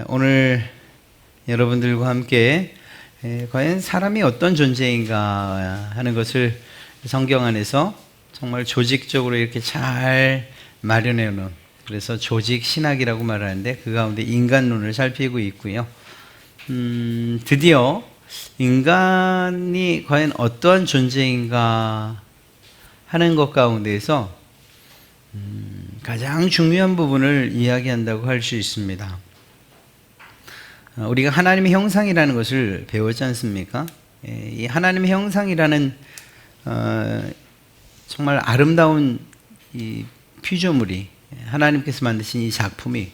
오늘 여러분들과 함께 과연 사람이 어떤 존재인가 하는 것을 성경 안에서 정말 조직적으로 이렇게 잘 마련해 놓은, 그래서 조직 신학이라고 말하는데 그 가운데 인간론을 살피고 있고요. 드디어 인간이 과연 어떠한 존재인가 하는 것 가운데에서 가장 중요한 부분을 이야기한다고 할 수 있습니다. 우리가 하나님의 형상이라는 것을 배웠지 않습니까? 이 하나님의 형상이라는 정말 아름다운 이 피조물이, 하나님께서 만드신 이 작품이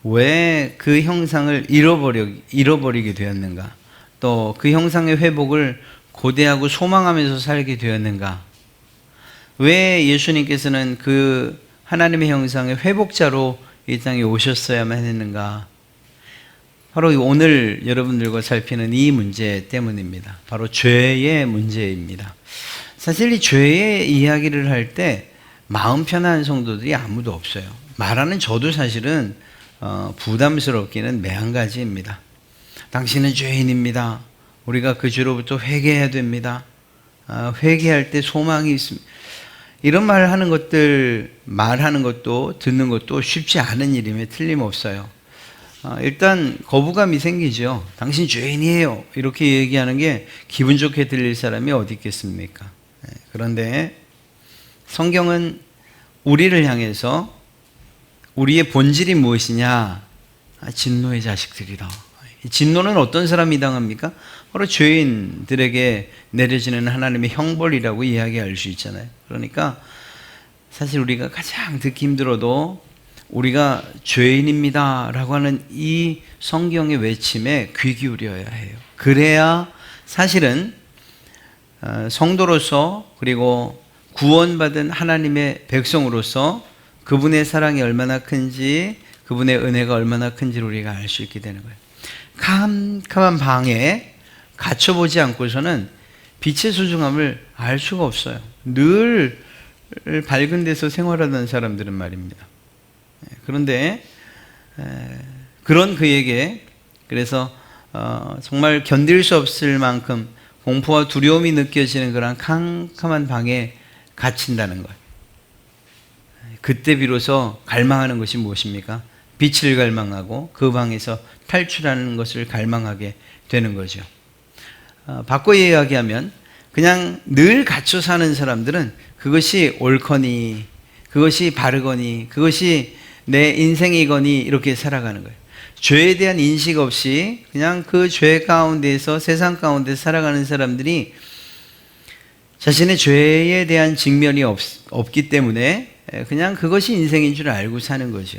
왜 그 형상을 잃어버리게 되었는가, 또 그 형상의 회복을 고대하고 소망하면서 살게 되었는가, 왜 예수님께서는 그 하나님의 형상의 회복자로 이 땅에 오셨어야만 했는가, 바로 오늘 여러분들과 살피는 이 문제 때문입니다. 바로 죄의 문제입니다. 사실 이 죄의 이야기를 할 때 마음 편한 성도들이 아무도 없어요. 말하는 저도 사실은 부담스럽기는 매한가지입니다. 당신은 죄인입니다. 우리가 그 죄로부터 회개해야 됩니다. 회개할 때 소망이 있습니다. 이런 말을 하는 것들, 말하는 것도 듣는 것도 쉽지 않은 일임에 틀림없어요. 일단 거부감이 생기죠. 당신 죄인이에요, 이렇게 얘기하는 게 기분 좋게 들릴 사람이 어디 있겠습니까? 그런데 성경은 우리를 향해서 우리의 본질이 무엇이냐? 진노의 자식들이다. 진노는 어떤 사람이 당합니까? 바로 죄인들에게 내려지는 하나님의 형벌이라고 이야기할 수 있잖아요. 그러니까 사실 우리가 가장 듣기 힘들어도 우리가 죄인입니다 라고 하는 이 성경의 외침에 귀 기울여야 해요. 그래야 사실은 성도로서, 그리고 구원받은 하나님의 백성으로서 그분의 사랑이 얼마나 큰지, 그분의 은혜가 얼마나 큰지를 우리가 알 수 있게 되는 거예요. 캄캄한 방에 갇혀보지 않고서는 빛의 소중함을 알 수가 없어요. 늘 밝은 데서 생활하던 사람들은 말입니다. 그런데 그런 그에게, 그래서 정말 견딜 수 없을 만큼 공포와 두려움이 느껴지는 그런 캄캄한 방에 갇힌다는 것, 그때 비로소 갈망하는 것이 무엇입니까? 빛을 갈망하고 그 방에서 탈출하는 것을 갈망하게 되는 거죠. 바꿔 이야기하면 그냥 늘 갇혀 사는 사람들은 그것이 옳거니, 그것이 바르거니, 그것이 내 인생이거니 이렇게 살아가는 거예요. 죄에 대한 인식 없이 그냥 그 죄 가운데서, 세상 가운데 살아가는 사람들이 자신의 죄에 대한 직면이 없기 때문에 그냥 그것이 인생인 줄 알고 사는 거죠.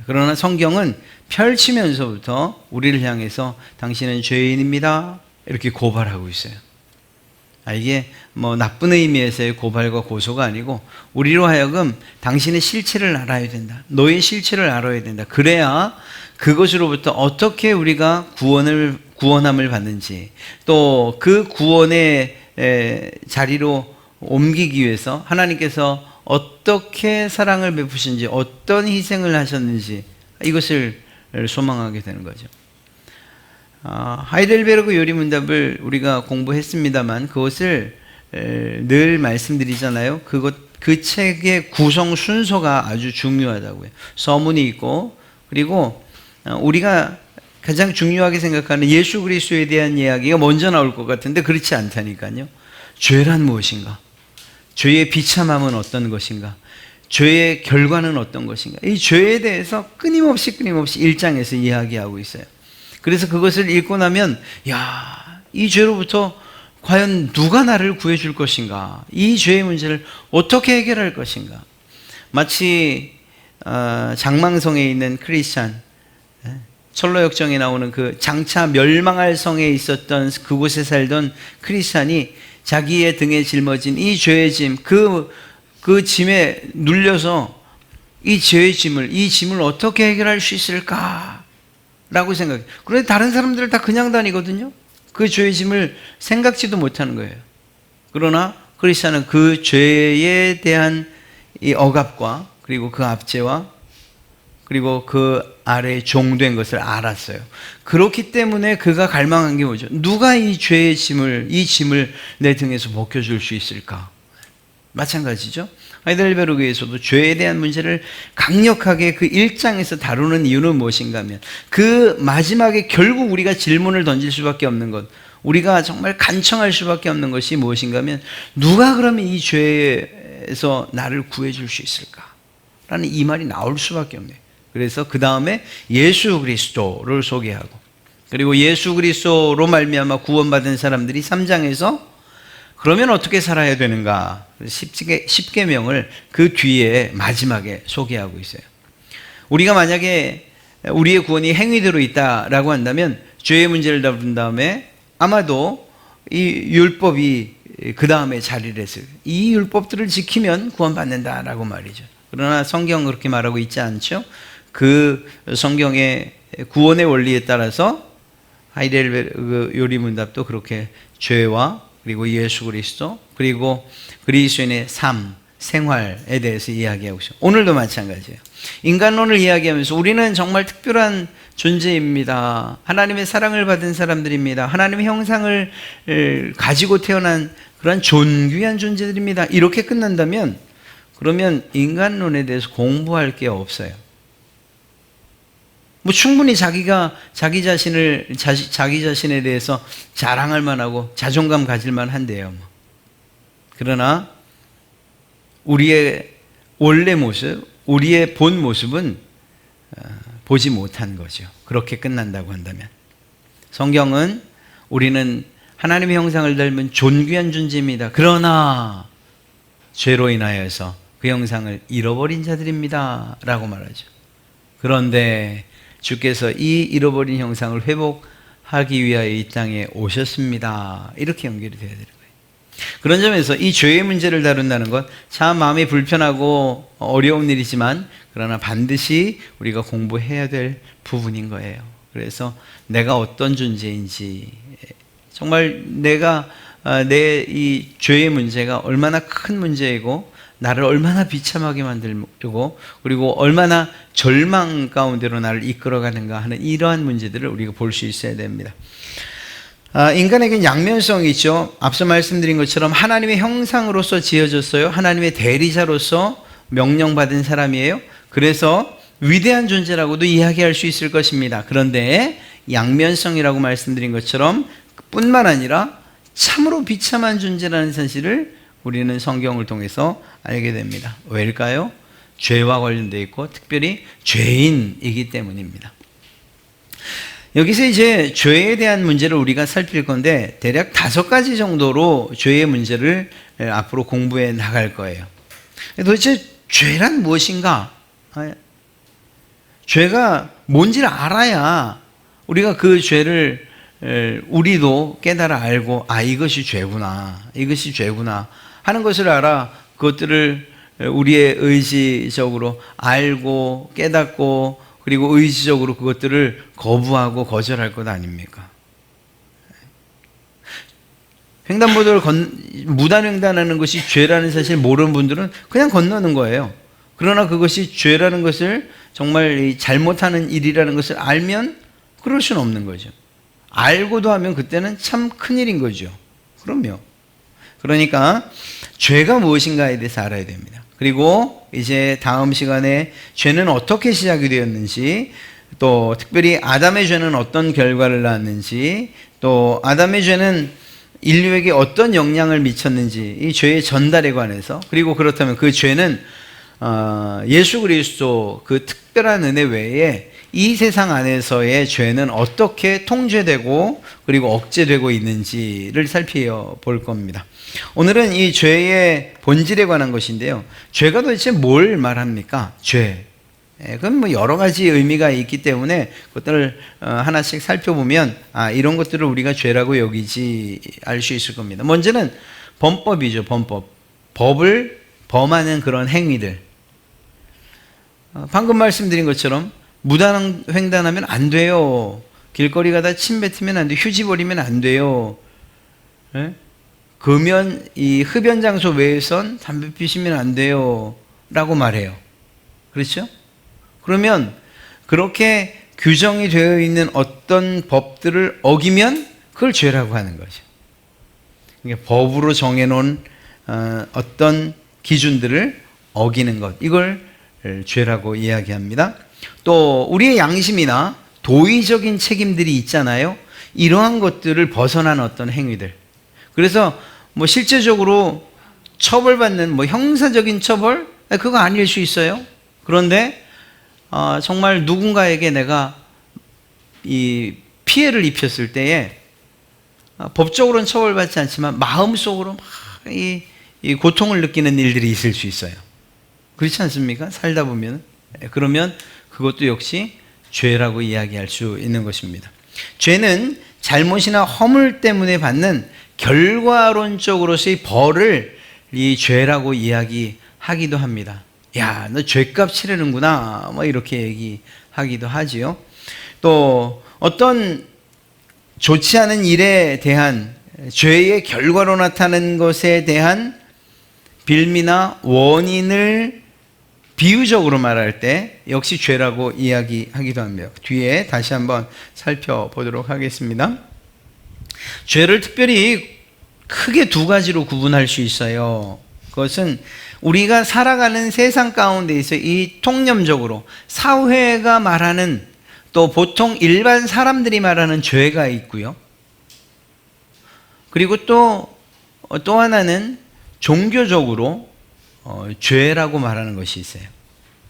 그러나 성경은 펼치면서부터 우리를 향해서 당신은 죄인입니다 이렇게 고발하고 있어요. 이게 뭐 나쁜 의미에서의 고발과 고소가 아니고 우리로 하여금 당신의 실체를 알아야 된다, 너의 실체를 알아야 된다. 그래야 그것으로부터 어떻게 우리가 구원함을 받는지, 또 그 구원의 자리로 옮기기 위해서 하나님께서 어떻게 사랑을 베푸신지, 어떤 희생을 하셨는지, 이것을 소망하게 되는 거죠. 하이델베르그 요리문답을 우리가 공부했습니다만 그것을 늘 말씀드리잖아요. 그 책의 구성 순서가 아주 중요하다고요. 서문이 있고, 그리고 우리가 가장 중요하게 생각하는 예수 그리스도에 대한 이야기가 먼저 나올 것 같은데 그렇지 않다니까요. 죄란 무엇인가? 죄의 비참함은 어떤 것인가? 죄의 결과는 어떤 것인가? 이 죄에 대해서 끊임없이 1장에서 이야기하고 있어요. 그래서 그것을 읽고 나면, 이 죄로부터 과연 누가 나를 구해줄 것인가? 이 죄의 문제를 어떻게 해결할 것인가? 마치 장망성에 있는 크리스찬, 철로역정에 나오는 그 장차 멸망할 성에 있었던 그곳에 살던 크리스찬이 자기의 등에 짊어진 이 죄의 짐, 그 짐에 눌려서 이 죄의 이 짐을 어떻게 해결할 수 있을까? 라고 생각해요. 그런데 다른 사람들은 다 그냥 다니거든요. 그 죄의 짐을 생각지도 못하는 거예요. 그러나 크리스찬은 그 죄에 대한 이 억압과, 그리고 그 압제와 그리고 그 아래에 종된 것을 알았어요. 그렇기 때문에 그가 갈망한 게 뭐죠? 누가 이 죄의 짐을, 이 짐을 내 등에서 벗겨줄 수 있을까? 마찬가지죠. 하이델베르크에서도 죄에 대한 문제를 강력하게 그 1장에서 다루는 이유는 무엇인가 하면 그 마지막에 결국 우리가 질문을 던질 수밖에 없는 것, 우리가 정말 간청할 수밖에 없는 것이 무엇인가 하면 누가 그러면 이 죄에서 나를 구해줄 수 있을까? 라는 이 말이 나올 수밖에 없네요. 그래서 그 다음에 예수 그리스도를 소개하고, 그리고 예수 그리스도로 말미암아 구원받은 사람들이 3장에서 그러면 어떻게 살아야 되는가? 10계명을 그 뒤에 마지막에 소개하고 있어요. 우리가 만약에 우리의 구원이 행위대로 있다라고 한다면 죄의 문제를 다룬 다음에 아마도 이 율법이 그 다음에 자리를 했어요. 이 율법들을 지키면 구원받는다라고 말이죠. 그러나 성경은 그렇게 말하고 있지 않죠. 그 성경의 구원의 원리에 따라서 하이델베르크 요리문답도 그렇게 죄와 그리고 예수 그리스도 그리고 그리스도인의 삶, 생활에 대해서 이야기하고 있어요. 오늘도 마찬가지예요. 인간론을 이야기하면서 우리는 정말 특별한 존재입니다. 하나님의 사랑을 받은 사람들입니다. 하나님의 형상을 가지고 태어난 그런 존귀한 존재들입니다. 이렇게 끝난다면 그러면 인간론에 대해서 공부할 게 없어요. 뭐 충분히 자기 자신에 대해서 자랑할 만하고 자존감 가질 만한데요. 그러나 우리의 원래 모습, 우리의 본 모습은 보지 못한 거죠. 그렇게 끝난다고 한다면. 성경은 우리는 하나님의 형상을 닮은 존귀한 존재입니다. 그러나 죄로 인하여서 그 형상을 잃어버린 자들입니다. 라고 말하죠. 그런데 주께서 이 잃어버린 형상을 회복하기 위하여 이 땅에 오셨습니다. 이렇게 연결이 되어야 되는 거예요. 그런 점에서 이 죄의 문제를 다룬다는 것 참 마음이 불편하고 어려운 일이지만 그러나 반드시 우리가 공부해야 될 부분인 거예요. 그래서 내가 어떤 존재인지, 정말 내가 내 이 죄의 문제가 얼마나 큰 문제이고 나를 얼마나 비참하게 만들고 그리고 얼마나 절망 가운데로 나를 이끌어가는가 하는 이러한 문제들을 우리가 볼 수 있어야 됩니다. 인간에게는 양면성이 있죠. 앞서 말씀드린 것처럼 하나님의 형상으로서 지어졌어요. 하나님의 대리자로서 명령받은 사람이에요. 그래서 위대한 존재라고도 이야기할 수 있을 것입니다. 그런데 양면성이라고 말씀드린 것처럼 뿐만 아니라 참으로 비참한 존재라는 사실을 우리는 성경을 통해서 알게 됩니다. 왜일까요? 죄와 관련되어 있고 특별히 죄인이기 때문입니다. 여기서 이제 죄에 대한 문제를 우리가 살필 건데 대략 5가지 정도로 죄의 문제를 앞으로 공부해 나갈 거예요. 도대체 죄란 무엇인가? 죄가 뭔지를 알아야 우리가 그 죄를 우리도 깨달아 알고 이것이 죄구나, 이것이 죄구나 하는 것을 알아 그것들을 우리의 의지적으로 알고 깨닫고 그리고 의지적으로 그것들을 거부하고 거절할 것 아닙니까? 횡단보도를 무단횡단하는 것이 죄라는 사실 모르는 분들은 그냥 건너는 거예요. 그러나 그것이 죄라는 것을 정말 잘못하는 일이라는 것을 알면 그럴 수는 없는 거죠. 알고도 하면 그때는 참 큰일인 거죠. 그럼요. 그러니까 죄가 무엇인가에 대해서 알아야 됩니다. 그리고 이제 다음 시간에 죄는 어떻게 시작이 되었는지, 또 특별히 아담의 죄는 어떤 결과를 낳았는지, 또 아담의 죄는 인류에게 어떤 영향을 미쳤는지, 이 죄의 전달에 관해서, 그리고 그렇다면 그 죄는 예수 그리스도 그 특별한 은혜 외에 이 세상 안에서의 죄는 어떻게 통제되고 그리고 억제되고 있는지를 살펴볼 겁니다. 오늘은 이 죄의 본질에 관한 것인데요. 죄가 도대체 뭘 말합니까? 죄. 그건 뭐 여러 가지 의미가 있기 때문에 그것들을 하나씩 살펴보면 이런 것들을 우리가 죄라고 여기지 알 수 있을 겁니다. 먼저는 범법이죠. 범법. 법을 범하는 그런 행위들. 방금 말씀드린 것처럼 무단횡단하면 안 돼요. 길거리 가다 침 뱉으면 안 돼요. 휴지 버리면 안 돼요. 금연, 이 흡연 장소 외에선 담배 피시면 안 돼요. 라고 말해요. 그렇죠? 그러면 그렇게 규정이 되어 있는 어떤 법들을 어기면 그걸 죄라고 하는 거죠. 그러니까 법으로 정해놓은 어떤 기준들을 어기는 것, 이걸 죄라고 이야기합니다. 또 우리의 양심이나 도의적인 책임들이 있잖아요. 이러한 것들을 벗어난 어떤 행위들. 그래서 뭐 실제적으로 처벌받는 뭐 형사적인 처벌, 그거 아닐 수 있어요. 그런데 정말 누군가에게 내가 이 피해를 입혔을 때에 법적으로는 처벌받지 않지만 마음속으로 막 이 고통을 느끼는 일들이 있을 수 있어요. 그렇지 않습니까? 살다 보면. 그러면 그것도 역시 죄라고 이야기할 수 있는 것입니다. 죄는 잘못이나 허물 때문에 받는 결과론적으로서의 벌을 이 죄라고 이야기하기도 합니다. 야, 너 죄값 치르는구나. 뭐 이렇게 얘기하기도 하지요. 또 어떤 좋지 않은 일에 대한 죄의 결과로 나타나는 것에 대한 빌미나 원인을 비유적으로 말할 때 역시 죄라고 이야기하기도 합니다. 뒤에 다시 한번 살펴보도록 하겠습니다. 죄를 특별히 크게 두 가지로 구분할 수 있어요. 그것은 우리가 살아가는 세상 가운데에서 이 통념적으로 사회가 말하는, 또 보통 일반 사람들이 말하는 죄가 있고요. 그리고 또 하나는 종교적으로 죄라고 말하는 것이 있어요.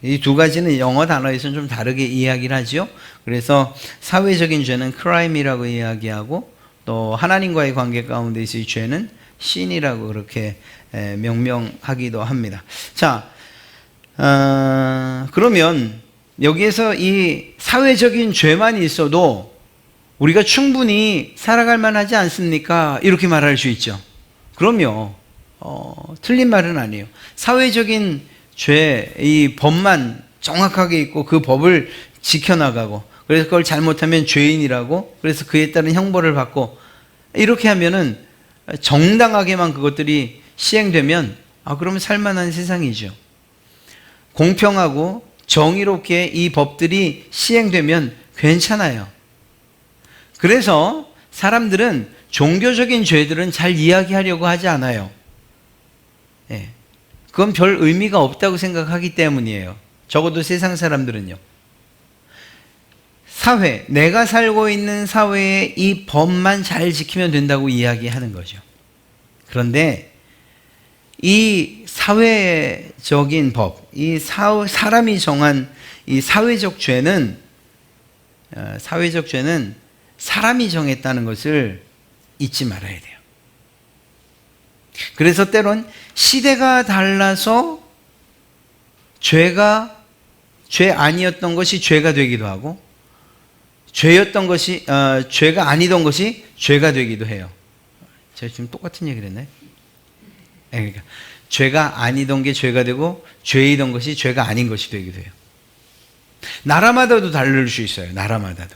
이 두 가지는 영어 단어에서는 좀 다르게 이야기를 하죠. 그래서 사회적인 죄는 crime이라고 이야기하고, 또 하나님과의 관계 가운데서의 죄는 sin이라고 그렇게 명명하기도 합니다. 자, 그러면 여기에서 이 사회적인 죄만 있어도 우리가 충분히 살아갈 만하지 않습니까? 이렇게 말할 수 있죠. 그럼요. 틀린 말은 아니에요. 사회적인 죄, 이 법만 정확하게 있고 그 법을 지켜나가고, 그래서 그걸 잘못하면 죄인이라고, 그래서 그에 따른 형벌을 받고, 이렇게 하면은 정당하게만 그것들이 시행되면 그러면 살만한 세상이죠. 공평하고 정의롭게 이 법들이 시행되면 괜찮아요. 그래서 사람들은 종교적인 죄들은 잘 이야기하려고 하지 않아요. 그건 별 의미가 없다고 생각하기 때문이에요. 적어도 세상 사람들은요. 사회, 내가 살고 있는 사회의 이 법만 잘 지키면 된다고 이야기하는 거죠. 그런데 이 사회적인 법, 이 사람이 정한 이 사회적 죄는 사람이 정했다는 것을 잊지 말아야 돼요. 그래서 때론 시대가 달라서 죄 아니었던 것이 죄가 되기도 하고, 죄였던 것이 죄가 아니던 것이 죄가 되기도 해요. 제가 지금 똑같은 얘기를 했나요? 그러니까 죄가 아니던 게 죄가 되고, 죄이던 것이 죄가 아닌 것이 되기도 해요. 나라마다도 다를 수 있어요. 나라마다도.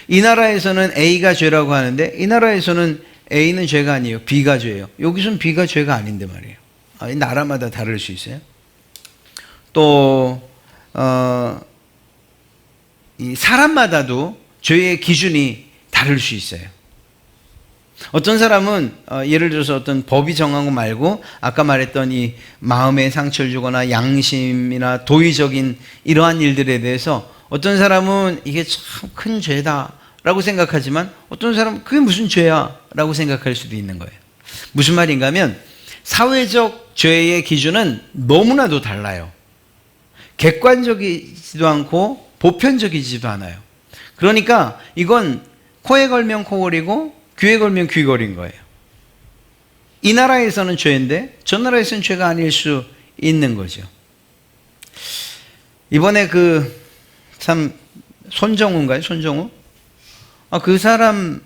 이 나라에서는 A가 죄라고 하는데, 이 나라에서는 A는 죄가 아니에요. B가 죄예요. 여기서는 B가 죄가 아닌데 말이에요. 이 나라마다 다를 수 있어요. 또 이 사람마다도 죄의 기준이 다를 수 있어요. 어떤 사람은 예를 들어서 어떤 법이 정한 거 말고 아까 말했던 이 마음에 상처를 주거나 양심이나 도의적인 이러한 일들에 대해서 어떤 사람은 이게 참 큰 죄다 라고 생각하지만, 어떤 사람은 그게 무슨 죄야 라고 생각할 수도 있는 거예요. 무슨 말인가 하면 사회적 죄의 기준은 너무나도 달라요. 객관적이지도 않고 보편적이지도 않아요. 그러니까 이건 코에 걸면 코걸이고 귀에 걸면 귀걸인 거예요. 이 나라에서는 죄인데 저 나라에서는 죄가 아닐 수 있는 거죠. 이번에 참 손정우인가요? 손정우? 그 사람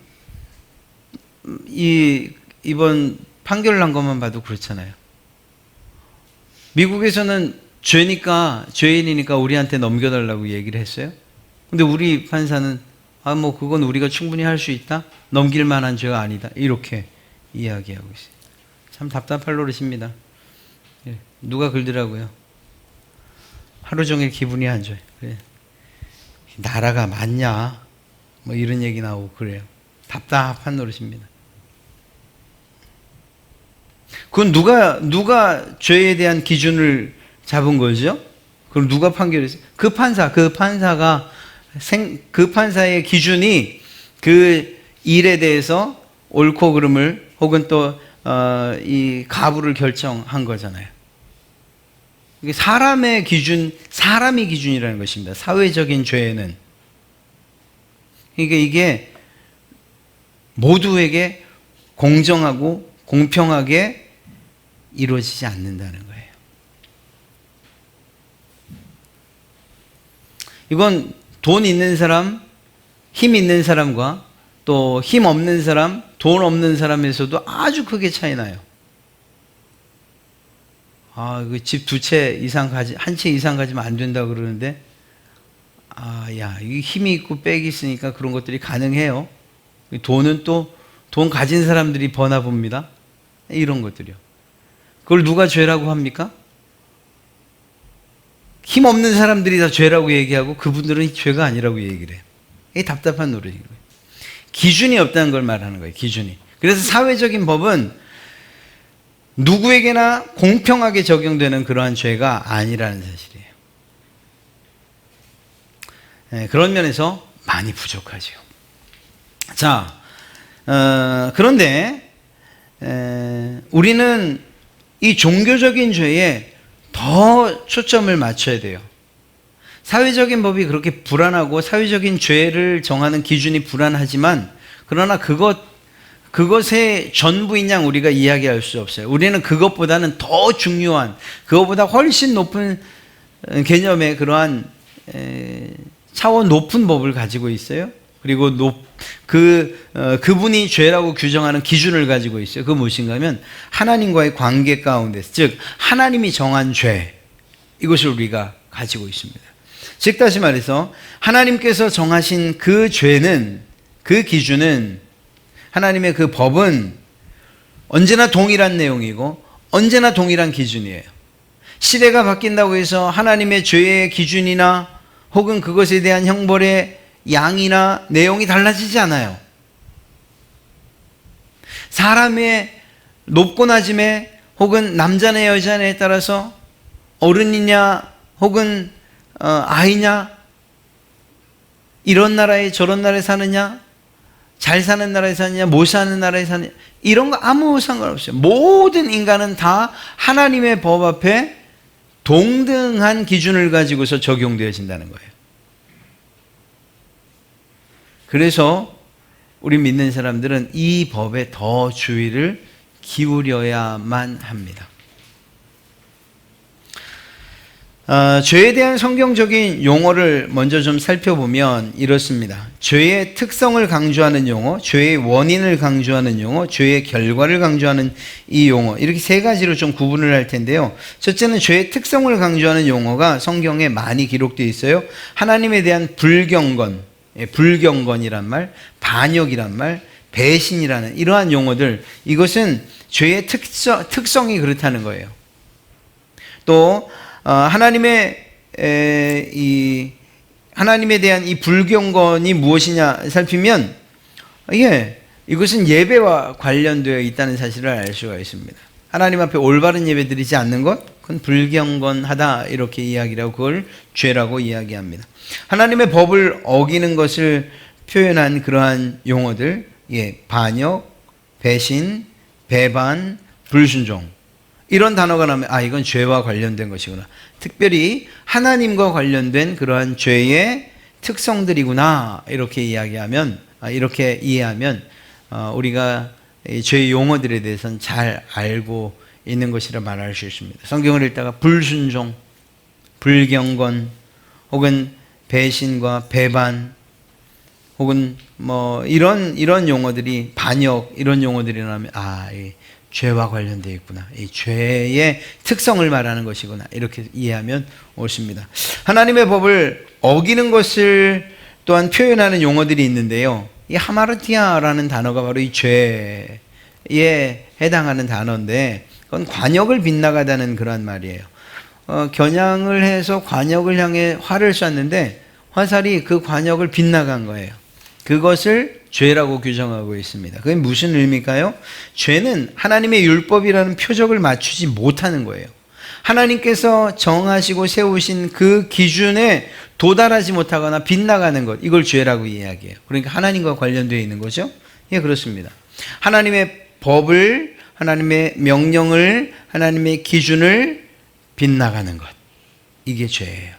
이번 판결 난 것만 봐도 그렇잖아요. 미국에서는 죄인이니까 우리한테 넘겨달라고 얘기를 했어요. 근데 우리 판사는 그건 우리가 충분히 할 수 있다. 넘길 만한 죄가 아니다. 이렇게 이야기하고 있어요. 참 답답할 노릇입니다. 누가 그러더라고요. 하루 종일 기분이 안 좋아요. 그래. 나라가 맞냐? 뭐 이런 얘기 나오고 그래요. 답답한 노릇입니다. 그건 누가 죄에 대한 기준을 잡은 거죠? 그럼 누가 판결했어요? 그 판사가 그 판사의 기준이 그 일에 대해서 옳고 그름을 혹은 또 이 가부를 결정한 거잖아요. 이게 사람이 기준이라는 것입니다. 사회적인 죄는. 그러니까 이게 모두에게 공정하고 공평하게 이루어지지 않는다는 거예요. 이건 돈 있는 사람, 힘 있는 사람과 또 힘 없는 사람, 돈 없는 사람에서도 아주 크게 차이 나요. 집 두 채 이상 한 채 이상 가지면 안 된다 그러는데, 이 힘이 있고 빽이 있으니까 그런 것들이 가능해요. 돈은 또 돈 가진 사람들이 버나 봅니다. 이런 것들이요. 그걸 누가 죄라고 합니까? 힘 없는 사람들이 다 죄라고 얘기하고 그분들은 죄가 아니라고 얘기를 해요. 이게 답답한 노릇인 거예요. 기준이 없다는 걸 말하는 거예요. 기준이. 그래서 사회적인 법은 누구에게나 공평하게 적용되는 그러한 죄가 아니라는 사실이에요. 그런 면에서 많이 부족하죠. 자, 그런데 우리는 이 종교적인 죄에 더 초점을 맞춰야 돼요. 사회적인 법이 그렇게 불안하고 사회적인 죄를 정하는 기준이 불안하지만, 그러나 그것의 전부인 양 우리가 이야기할 수 없어요. 우리는 그것보다는 더 중요한, 그것보다 훨씬 높은 개념의 그러한 차원 높은 법을 가지고 있어요. 그리고 그분이 죄라고 규정하는 기준을 가지고 있어요. 그건 무엇인가 하면 하나님과의 관계 가운데서, 즉 하나님이 정한 죄, 이것을 우리가 가지고 있습니다. 즉 다시 말해서 하나님께서 정하신 그 죄는, 그 기준은, 하나님의 그 법은 언제나 동일한 내용이고 언제나 동일한 기준이에요. 시대가 바뀐다고 해서 하나님의 죄의 기준이나 혹은 그것에 대한 형벌의 양이나 내용이 달라지지 않아요. 사람의 높고 낮음에 혹은 남자냐 여자냐에 따라서 어른이냐 혹은 아이냐, 이런 나라에 저런 나라에 사느냐, 잘 사는 나라에 사느냐, 못 사는 나라에 사느냐, 이런 거 아무 상관없어요. 모든 인간은 다 하나님의 법 앞에 동등한 기준을 가지고서 적용되어진다는 거예요. 그래서 우리 믿는 사람들은 이 법에 더 주의를 기울여야만 합니다. 죄에 대한 성경적인 용어를 먼저 좀 살펴보면 이렇습니다. 죄의 특성을 강조하는 용어, 죄의 원인을 강조하는 용어, 죄의 결과를 강조하는 이 용어, 이렇게 세 가지로 좀 구분을 할 텐데요. 첫째는 죄의 특성을 강조하는 용어가 성경에 많이 기록되어 있어요. 하나님에 대한 불경건, 불경건이란 말, 반역이란 말, 배신이라는 이러한 용어들, 이것은 죄의 특성이 그렇다는 거예요. 또 하나님에 대한 이 불경건이 무엇이냐 살피면, 이것은 예배와 관련되어 있다는 사실을 알 수가 있습니다. 하나님 앞에 올바른 예배 드리지 않는 것, 그건 불경건하다, 이렇게 이야기를 하고 그걸 죄라고 이야기합니다. 하나님의 법을 어기는 것을 표현한 그러한 용어들, 반역, 배신, 배반, 불순종, 이런 단어가 나오면 이건 죄와 관련된 것이구나. 특별히 하나님과 관련된 그러한 죄의 특성들이구나. 이렇게 이야기하면, 이렇게 이해하면 우리가 죄의 용어들에 대해서는 잘 알고 있는 것이라 말할 수 있습니다. 성경을 읽다가 불순종, 불경건, 혹은 배신과 배반, 혹은 이런 용어들이, 반역, 이런 용어들이 나오면 죄와 관련되어 있구나. 이 죄의 특성을 말하는 것이구나. 이렇게 이해하면 옳습니다. 하나님의 법을 어기는 것을 또한 표현하는 용어들이 있는데요. 이 하마르티아라는 단어가 바로 이 죄에 해당하는 단어인데, 그건 관역을 빗나가다는 그런 말이에요. 겨냥을 해서 관역을 향해 활을 쐈는데 화살이 그 관역을 빗나간 거예요. 그것을 죄라고 규정하고 있습니다. 그게 무슨 의미일까요? 죄는 하나님의 율법이라는 표적을 맞추지 못하는 거예요. 하나님께서 정하시고 세우신 그 기준에 도달하지 못하거나 빗나가는 것, 이걸 죄라고 이야기해요. 그러니까 하나님과 관련되어 있는 거죠. 예, 그렇습니다. 하나님의 법을, 하나님의 명령을, 하나님의 기준을 빗나가는 것, 이게 죄예요.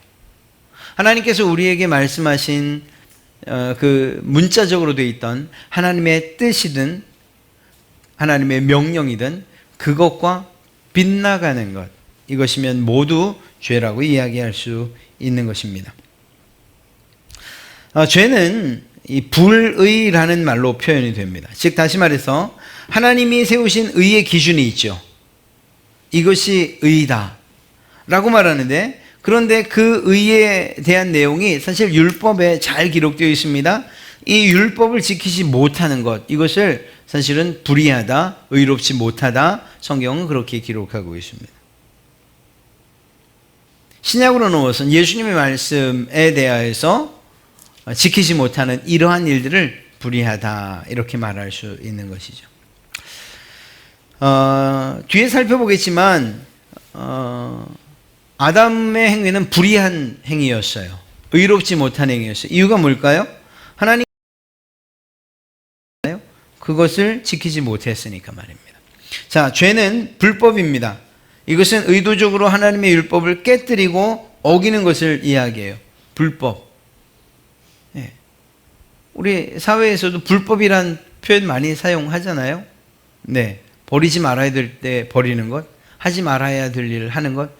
하나님께서 우리에게 말씀하신 그 문자적으로 되어 있던 하나님의 뜻이든 하나님의 명령이든 그것과 빗나가는 것, 이것이면 모두 죄라고 이야기할 수 있는 것입니다. 죄는 이 불의라는 말로 표현이 됩니다. 즉 다시 말해서 하나님이 세우신 의의 기준이 있죠. 이것이 의다 라고 말하는데, 그런데 그 의에 대한 내용이 사실 율법에 잘 기록되어 있습니다. 이 율법을 지키지 못하는 것, 이것을 사실은 불의하다, 의롭지 못하다, 성경은 그렇게 기록하고 있습니다. 신약으로 넘어선 예수님의 말씀에 대하여서 지키지 못하는 이러한 일들을 불의하다, 이렇게 말할 수 있는 것이죠. 뒤에 살펴보겠지만 아담의 행위는 불의한 행위였어요. 의롭지 못한 행위였어요. 이유가 뭘까요? 하나님 그것을 지키지 못했으니까 말입니다. 자, 죄는 불법입니다. 이것은 의도적으로 하나님의 율법을 깨뜨리고 어기는 것을 이야기해요. 불법. 네. 우리 사회에서도 불법이란 표현 많이 사용하잖아요. 네. 버리지 말아야 될 때 버리는 것, 하지 말아야 될 일을 하는 것,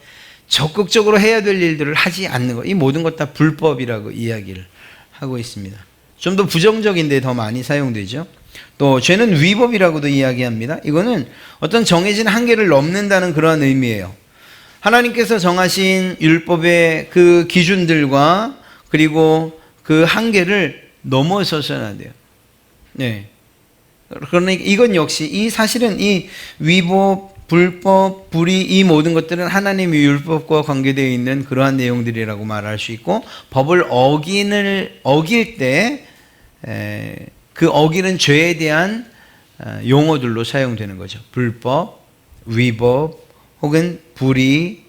적극적으로 해야 될 일들을 하지 않는 것, 이 모든 것 다 불법이라고 이야기를 하고 있습니다. 좀 더 부정적인데 더 많이 사용되죠. 또 죄는 위법이라고도 이야기합니다. 이거는 어떤 정해진 한계를 넘는다는 그러한 의미예요. 하나님께서 정하신 율법의 그 기준들과 그리고 그 한계를 넘어서서는 안 돼요. 네. 그러니까 이건 역시 이 사실은 이 위법, 불법, 불의, 이 모든 것들은 하나님의 율법과 관계되어 있는 그러한 내용들이라고 말할 수 있고, 법을 어길 때 그 어기는 죄에 대한 용어들로 사용되는 거죠. 불법, 위법, 혹은 불의,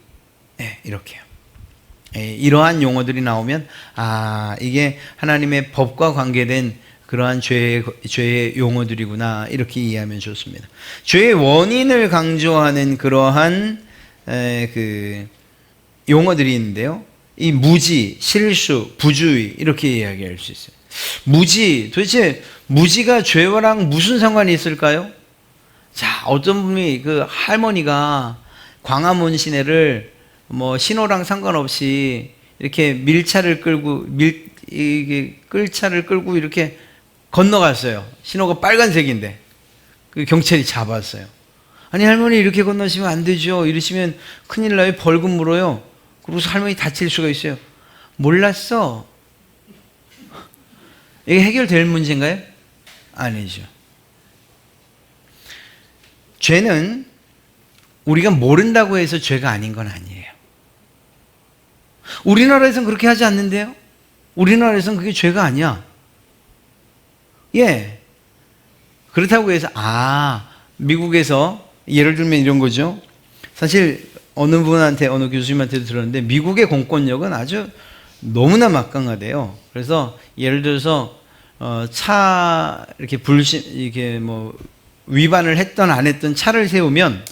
이렇게요. 이러한 용어들이 나오면 이게 하나님의 법과 관계된 그러한 죄의 용어들이구나, 이렇게 이해하면 좋습니다. 죄의 원인을 강조하는 그러한 그 용어들이 있는데요. 이 무지, 실수, 부주의, 이렇게 이야기할 수 있어요. 무지, 도대체 무지가 죄와랑 무슨 상관이 있을까요? 자, 어떤 분이 그 할머니가 광화문 시내를 뭐 신호랑 상관없이 이렇게 밀차를 끌고 끌차를 끌고 이렇게 건너갔어요. 신호가 빨간색인데 그 경찰이 잡았어요. 아니, 할머니 이렇게 건너시면 안 되죠. 이러시면 큰일 나요. 벌금 물어요. 그래서 할머니 다칠 수가 있어요. 몰랐어. 이게 해결될 문제인가요? 아니죠. 죄는 우리가 모른다고 해서 죄가 아닌 건 아니에요. 우리나라에서는 그렇게 하지 않는데요. 우리나라에서는 그게 죄가 아니야. 예. 그렇다고 해서 미국에서 예를 들면 이런 거죠. 사실 어느 분한테, 어느 교수님한테도 들었는데 미국의 공권력은 아주 너무나 막강하대요. 그래서 예를 들어서 차 이렇게 뭐 위반을 했던 안 했던 차를 세우면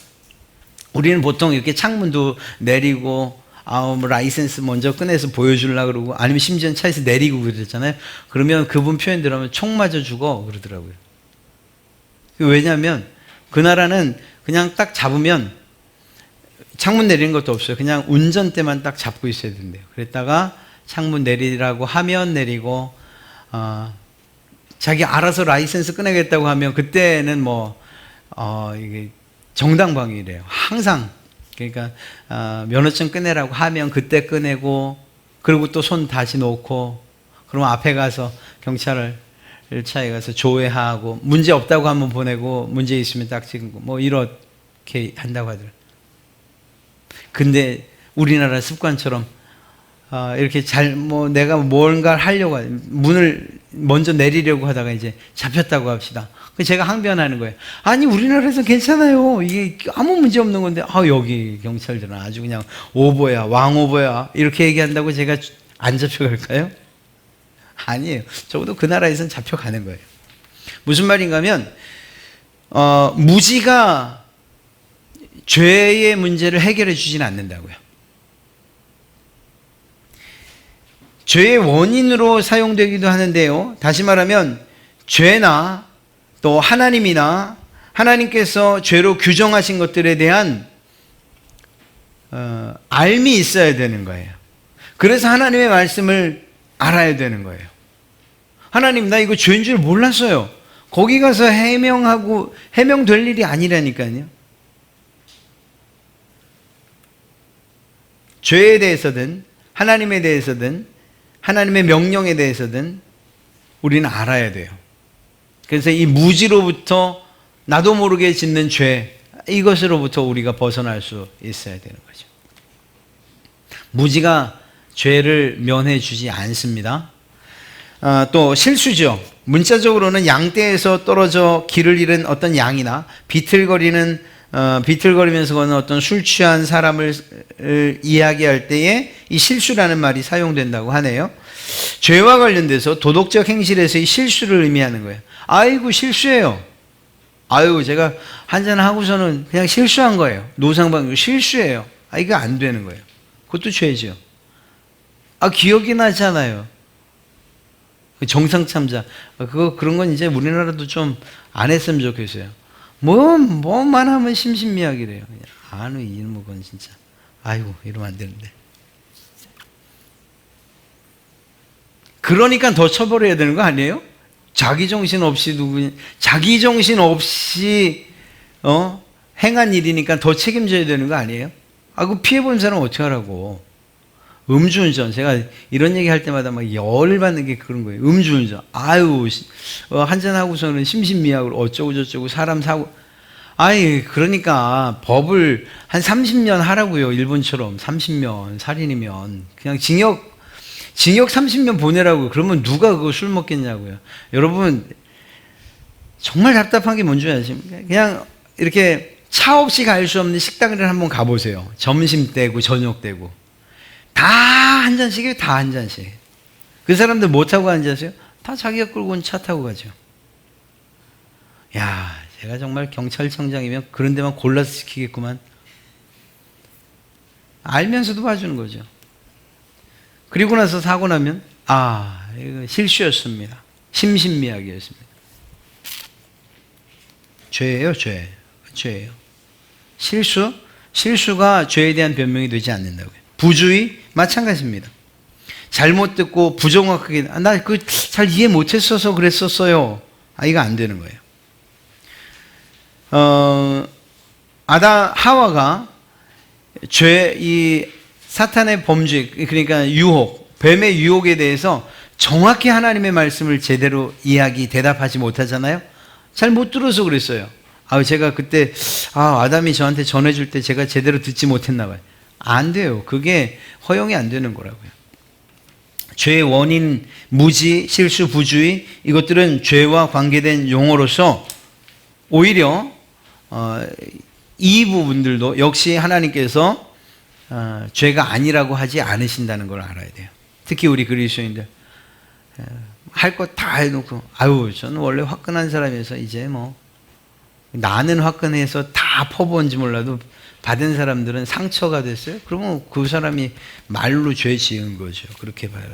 우리는 보통 이렇게 창문도 내리고 뭐 라이센스 먼저 꺼내서 보여주려고 그러고, 아니면 심지어 차에서 내리고 그랬잖아요. 그러면 그분 표현대로 하면 총 맞아 죽어 그러더라고요. 왜냐하면 그 나라는 그냥 딱 잡으면 창문 내리는 것도 없어요. 그냥 운전대만 딱 잡고 있어야 된대요. 그랬다가 창문 내리라고 하면 내리고, 자기 알아서 라이센스 꺼내겠다고 하면 그때는 이게 정당방위래요. 항상. 그러니까 면허증 꺼내라고 하면 그때 꺼내고, 그리고 또 손 다시 놓고, 그러면 앞에 가서 경찰차에 가서 조회하고, 문제 없다고 한번 보내고, 문제 있으면 딱 찍고, 뭐 이렇게 한다고 하더라고요. 근데 우리나라 습관처럼 이렇게 내가 뭔가를 하려고 문을 먼저 내리려고 하다가 이제 잡혔다고 합시다. 제가 항변하는 거예요. 아니 우리나라에서 괜찮아요. 이게 아무 문제 없는 건데 여기 경찰들은 아주 그냥 오버야, 왕오버야 이렇게 얘기한다고 제가 안 잡혀갈까요? 아니에요. 적어도 그 나라에서는 잡혀가는 거예요. 무슨 말인가 하면 무지가 죄의 문제를 해결해 주지는 않는다고요. 죄의 원인으로 사용되기도 하는데요. 다시 말하면 죄나 또 하나님이나 하나님께서 죄로 규정하신 것들에 대한 알미 있어야 되는 거예요. 그래서 하나님의 말씀을 알아야 되는 거예요. 하나님, 나 이거 죄인 줄 몰랐어요. 거기 가서 해명될 일이 아니라니까요. 죄에 대해서든 하나님에 대해서든 하나님의 명령에 대해서든 우리는 알아야 돼요. 그래서 이 무지로부터 나도 모르게 짓는 죄, 이것으로부터 우리가 벗어날 수 있어야 되는 거죠. 무지가 죄를 면해 주지 않습니다. 또 실수죠. 문자적으로는 양떼에서 떨어져 길을 잃은 어떤 양이나 비틀거리면서 걷는 어떤 술 취한 사람을 이야기할 때에 이 실수라는 말이 사용된다고 하네요. 죄와 관련돼서 도덕적 행실에서 이 실수를 의미하는 거예요. 아이고 실수예요. 아유 제가 한잔 하고서는 그냥 실수한 거예요. 노상방뇨 실수예요. 이거 안 되는 거예요. 그것도 죄죠. 기억이 나잖아요. 정상참자 그런 건 이제 우리나라도 좀 안 했으면 좋겠어요. 뭐만 하면 심신미약이래요. 아유 이놈의 건 진짜 아이고 이러면 안 되는데. 그러니까 더 처벌해야 되는 거 아니에요? 자기 정신 없이 행한 일이니까 더 책임져야 되는 거 아니에요? 그 피해본 사람 어떻게 하라고? 음주운전, 제가 이런 얘기 할 때마다 막 열받는 게 그런 거예요. 음주운전. 한잔하고서는 심신미약으로 어쩌고저쩌고 사람 사고. 그러니까 법을 한 30년 하라고요. 일본처럼 30년 살인이면. 그냥 징역 30년 보내라고요. 그러면 누가 그거 술 먹겠냐고요. 여러분, 정말 답답한 게 뭔지 아십니까? 그냥 이렇게 차 없이 갈 수 없는 식당을 한번 가보세요. 점심 때고 저녁 때고. 다 한 잔씩이에요. 다 한 잔씩. 그 사람들 뭐 타고 앉으세요? 다 자기가 끌고 온 차 타고 가죠. 제가 정말 경찰청장이면 그런 데만 골라서 시키겠구만. 알면서도 봐주는 거죠. 그리고 나서 사고 나면 이거 실수였습니다. 심신미약이었습니다. 죄예요, 죄예요. 실수가 죄에 대한 변명이 되지 않는다고요. 부주의 마찬가지입니다. 잘못 듣고 부정확하게 나 그 잘 이해 못했어서 그랬었어요. 이거 안 되는 거예요. 하와가 이 사탄의 범죄, 그러니까 유혹, 뱀의 유혹에 대해서 정확히 하나님의 말씀을 제대로 대답하지 못하잖아요. 잘 못 들어서 그랬어요. 제가 그때 아담이 저한테 전해줄 때 제가 제대로 듣지 못했나 봐요. 안 돼요. 그게 허용이 안 되는 거라고요. 죄의 원인, 무지, 실수, 부주의, 이것들은 죄와 관계된 용어로서 오히려 이 부분들도 역시 하나님께서 죄가 아니라고 하지 않으신다는 걸 알아야 돼요. 특히 우리 그리스도인들 할 것 다 해놓고 저는 원래 화끈한 사람이어서 이제 나는 화끈해서 다 퍼부은지 몰라도 받은 사람들은 상처가 됐어요. 그러면 그 사람이 말로 죄 지은 거죠. 그렇게 봐야죠.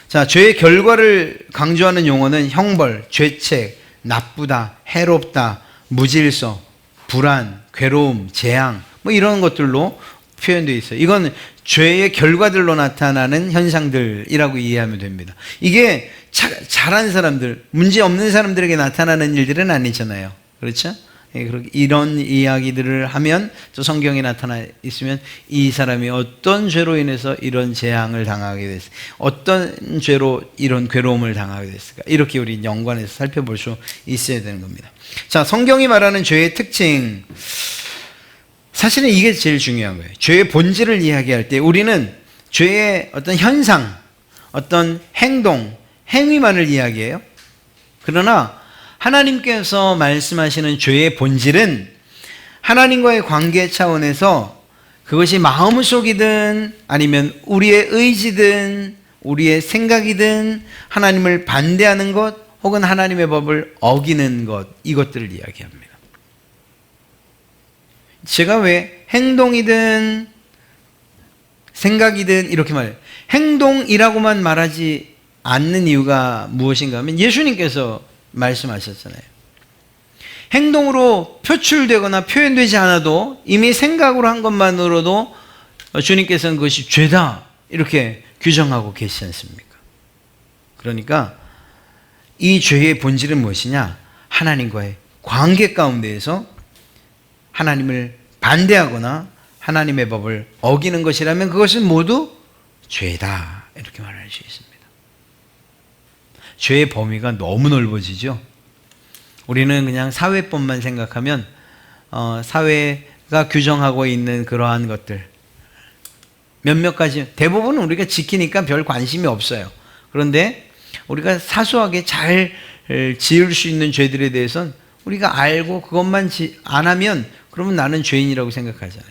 자, 죄의 결과를 강조하는 용어는 형벌, 죄책, 나쁘다, 해롭다, 무질서, 불안, 괴로움, 재앙 이런 것들로 표현되어 있어요. 이건 죄의 결과들로 나타나는 현상들이라고 이해하면 됩니다. 이게 잘한 사람들, 문제 없는 사람들에게 나타나는 일들은 아니잖아요. 그렇죠? 이런 이야기들을 하면 또 성경에 나타나 있으면 이 사람이 어떤 죄로 인해서 이런 재앙을 당하게 됐을까, 어떤 죄로 이런 괴로움을 당하게 됐을까, 이렇게 우리 연관해서 살펴볼 수 있어야 되는 겁니다. 자, 성경이 말하는 죄의 특징, 사실은 이게 제일 중요한 거예요. 죄의 본질을 이야기할 때 우리는 죄의 어떤 현상, 어떤 행동, 행위만을 이야기해요. 그러나 하나님께서 말씀하시는 죄의 본질은 하나님과의 관계 차원에서 그것이 마음속이든 아니면 우리의 의지든 우리의 생각이든 하나님을 반대하는 것 혹은 하나님의 법을 어기는 것, 이것들을 이야기합니다. 제가 왜 행동이든 생각이든 이렇게 말해요. 행동이라고만 말하지 않는 이유가 무엇인가 하면 예수님께서 말씀하셨잖아요. 행동으로 표출되거나 표현되지 않아도 이미 생각으로 한 것만으로도 주님께서는 그것이 죄다 이렇게 규정하고 계시지 않습니까? 그러니까 이 죄의 본질은 무엇이냐? 하나님과의 관계 가운데에서 하나님을 반대하거나 하나님의 법을 어기는 것이라면 그것은 모두 죄다 이렇게 말할 수 있습니다. 죄의 범위가 너무 넓어지죠. 우리는 그냥 사회법만 생각하면 사회가 규정하고 있는 그러한 것들 몇몇 가지 대부분은 우리가 지키니까 별 관심이 없어요. 그런데 우리가 사소하게 잘 지을 수 있는 죄들에 대해서는 우리가 알고 그것만 안 하면 그러면 나는 죄인이라고 생각하잖아요.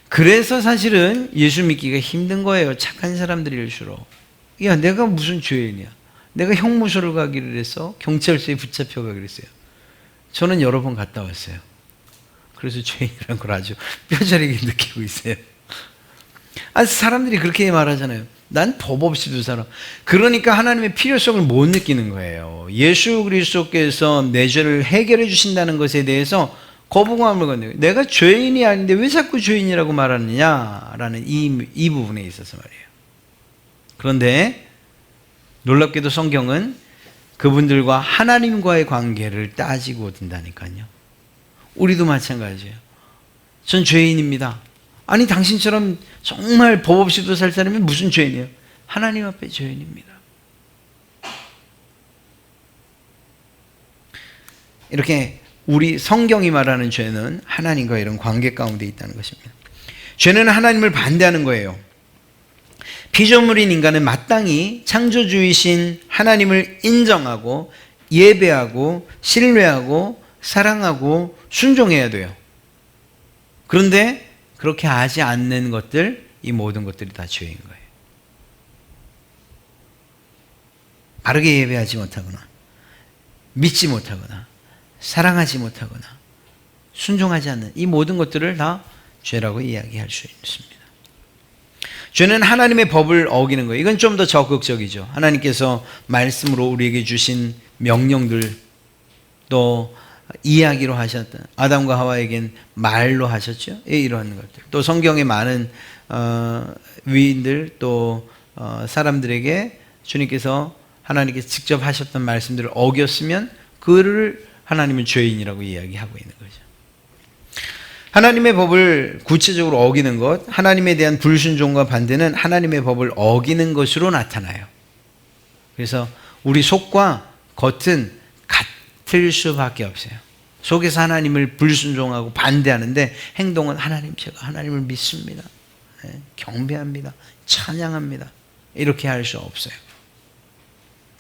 그래서 사실은 예수 믿기가 힘든 거예요. 착한 사람들일수록. 야, 내가 무슨 죄인이야? 내가 형무소를 가기를 해서 경찰서에 붙잡혀가기로 했어요. 저는 여러 번 갔다 왔어요. 그래서 죄인이라는 걸 아주 뼈저리게 느끼고 있어요. 사람들이 그렇게 말하잖아요. 난 법 없이도 살아. 그러니까 하나님의 필요성을 못 느끼는 거예요. 예수 그리스도께서 내 죄를 해결해 주신다는 것에 대해서 거부감을 갖는 거예요. 내가 죄인이 아닌데 왜 자꾸 죄인이라고 말하느냐라는 이 부분에 있어서 말이에요. 그런데 놀랍게도 성경은 그분들과 하나님과의 관계를 따지고 든다니까요. 우리도 마찬가지예요. 전 죄인입니다. 아니 당신처럼 정말 법 없이도 살 사람이 무슨 죄인이에요? 하나님 앞에 죄인입니다. 이렇게 우리 성경이 말하는 죄는 하나님과 이런 관계 가운데 있다는 것입니다. 죄는 하나님을 반대하는 거예요. 피조물인 인간은 마땅히 창조주이신 하나님을 인정하고 예배하고 신뢰하고 사랑하고 순종해야 돼요. 그런데 그렇게 하지 않는 것들, 이 모든 것들이 다 죄인 거예요. 바르게 예배하지 못하거나 믿지 못하거나 사랑하지 못하거나 순종하지 않는 이 모든 것들을 다 죄라고 이야기할 수 있습니다. 죄는 하나님의 법을 어기는 거예요. 이건 좀 더 적극적이죠. 하나님께서 말씀으로 우리에게 주신 명령들, 또 이야기로 하셨던 아담과 하와에겐 말로 하셨죠. 이러한 것들. 또 성경의 많은 위인들 또 사람들에게 주님께서 하나님께서 직접 하셨던 말씀들을 어겼으면 그를 하나님은 죄인이라고 이야기하고 있는 거죠. 하나님의 법을 구체적으로 어기는 것, 하나님에 대한 불순종과 반대는 하나님의 법을 어기는 것으로 나타나요. 그래서 우리 속과 겉은 같을 수밖에 없어요. 속에서 하나님을 불순종하고 반대하는데 행동은 제가 하나님을 믿습니다. 경배합니다. 찬양합니다. 이렇게 할 수 없어요.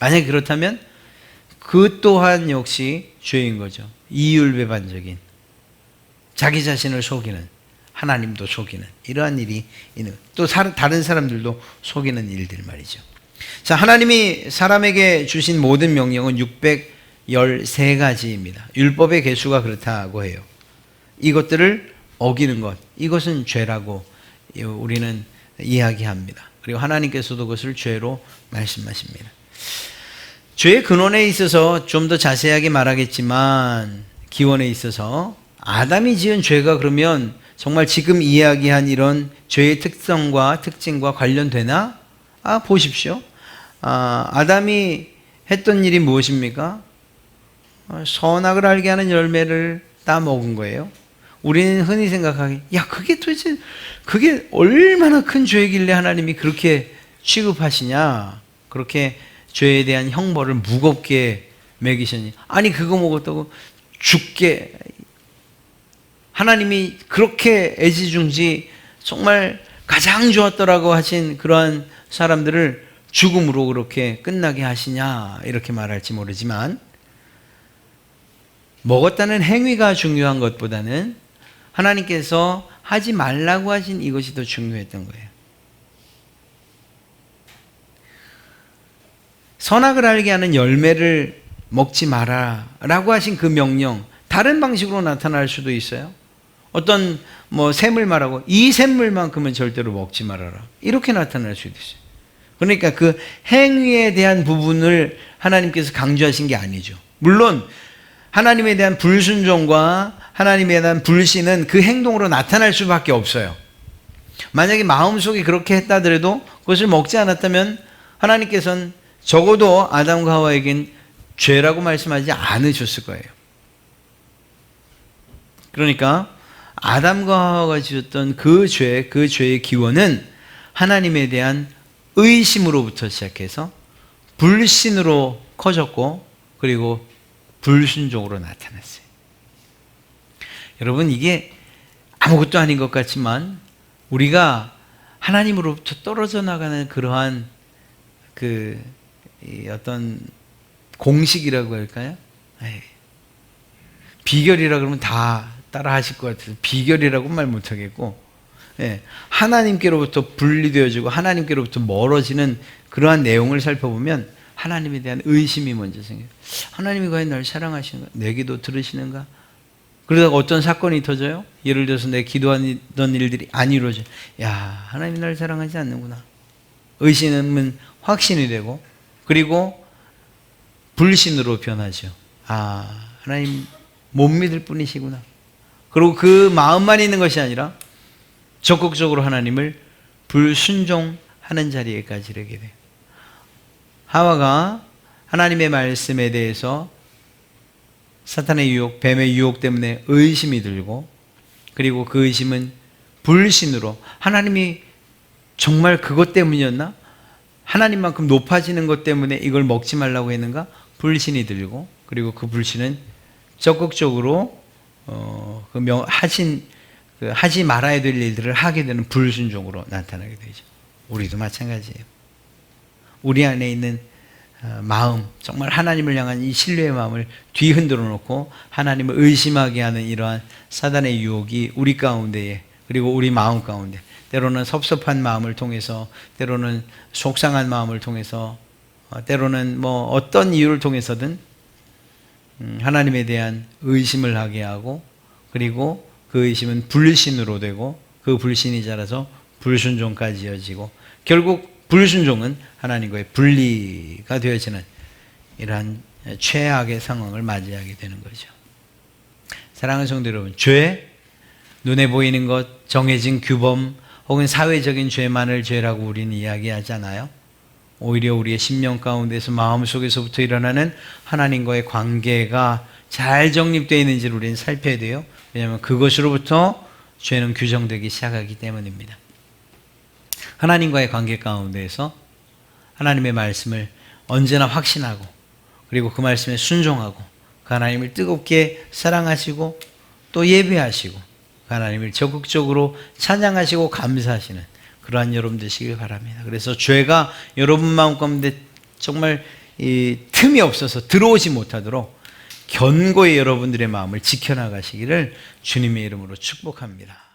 만약에 그렇다면 그 또한 역시 죄인 거죠. 이율배반적인, 자기 자신을 속이는, 하나님도 속이는 이러한 일이 있는, 또 다른 사람들도 속이는 일들 말이죠. 자, 하나님이 사람에게 주신 모든 명령은 613가지입니다. 율법의 개수가 그렇다고 해요. 이것들을 어기는 것, 이것은 죄라고 우리는 이야기합니다. 그리고 하나님께서도 그것을 죄로 말씀하십니다. 죄의 근원에 있어서 좀 더 자세하게 말하겠지만 기원에 있어서 아담이 지은 죄가 그러면 정말 지금 이야기한 이런 죄의 특성과 특징과 관련되나? 보십시오. 아담이 했던 일이 무엇입니까? 선악을 알게 하는 열매를 따먹은 거예요. 우리는 흔히 생각하기, 그게 도대체 그게 얼마나 큰 죄이길래 하나님이 그렇게 취급하시냐? 그렇게 죄에 대한 형벌을 무겁게 매기셨니? 아니 그거 먹었다고 죽게 하나님이 그렇게 애지중지 정말 가장 좋았더라고 하신 그러한 사람들을 죽음으로 그렇게 끝나게 하시냐 이렇게 말할지 모르지만, 먹었다는 행위가 중요한 것보다는 하나님께서 하지 말라고 하신 이것이 더 중요했던 거예요. 선악을 알게 하는 열매를 먹지 마라 라고 하신 그 명령, 다른 방식으로 나타날 수도 있어요. 어떤 샘을 말하고 이 샘물만큼은 절대로 먹지 말아라 이렇게 나타날 수도 있어요. 그러니까 그 행위에 대한 부분을 하나님께서 강조하신 게 아니죠. 물론 하나님에 대한 불순종과 하나님에 대한 불신은 그 행동으로 나타날 수밖에 없어요. 만약에 마음속에 그렇게 했다 하더라도 그것을 먹지 않았다면 하나님께서는 적어도 아담과 하와에겐 죄라고 말씀하지 않으셨을 거예요. 그러니까 아담과 하와가 지었던 그 죄의 기원은 하나님에 대한 의심으로부터 시작해서 불신으로 커졌고, 그리고 불순종으로 나타났어요. 여러분, 이게 아무것도 아닌 것 같지만 우리가 하나님으로부터 떨어져 나가는 그러한 어떤 공식이라고 할까요? 비결이라 그러면 다 따라 하실 것 같아서 비결이라고 말 못하겠고, 하나님께로부터 분리되어지고 하나님께로부터 멀어지는 그러한 내용을 살펴보면 하나님에 대한 의심이 먼저 생겨요. 하나님이 과연 날 사랑하시는가? 내 기도 들으시는가? 그러다가 어떤 사건이 터져요? 예를 들어서 내 기도하던 일들이 안 이루어져. 야, 하나님이 날 사랑하지 않는구나. 의심은 확신이 되고, 그리고 불신으로 변하죠. 아, 하나님 못 믿을 뿐이시구나. 그리고 그 마음만 있는 것이 아니라 적극적으로 하나님을 불순종하는 자리에까지 이르게 돼요. 하와가 하나님의 말씀에 대해서 사탄의 유혹, 뱀의 유혹 때문에 의심이 들고, 그리고 그 의심은 불신으로 하나님이 정말 그것 때문이었나? 하나님만큼 높아지는 것 때문에 이걸 먹지 말라고 했는가? 불신이 들고, 그리고 그 불신은 적극적으로 하지 말아야 될 일들을 하게 되는 불순종으로 나타나게 되죠. 우리도 마찬가지예요. 우리 안에 있는 마음, 정말 하나님을 향한 이 신뢰의 마음을 뒤흔들어 놓고 하나님을 의심하게 하는 이러한 사단의 유혹이 우리 가운데에, 그리고 우리 마음 가운데, 때로는 섭섭한 마음을 통해서, 때로는 속상한 마음을 통해서, 때로는 어떤 이유를 통해서든 하나님에 대한 의심을 하게 하고, 그리고 그 의심은 불신으로 되고, 그 불신이 자라서 불순종까지 이어지고, 결국 불순종은 하나님과의 분리가 되어지는 이러한 최악의 상황을 맞이하게 되는 거죠. 사랑하는 성도 여러분, 죄, 눈에 보이는 것, 정해진 규범, 혹은 사회적인 죄만을 죄라고 우리는 이야기하잖아요. 오히려 우리의 심령 가운데서 마음속에서부터 일어나는 하나님과의 관계가 잘 정립되어 있는지를 우리는 살펴야 돼요. 왜냐하면 그것으로부터 죄는 규정되기 시작하기 때문입니다. 하나님과의 관계 가운데에서 하나님의 말씀을 언제나 확신하고, 그리고 그 말씀에 순종하고, 그 하나님을 뜨겁게 사랑하시고 또 예배하시고, 그 하나님을 적극적으로 찬양하시고 감사하시는 그러한 여러분 되시길 바랍니다. 그래서 죄가 여러분 마음 가운데 정말 틈이 없어서 들어오지 못하도록 견고히 여러분들의 마음을 지켜나가시기를 주님의 이름으로 축복합니다.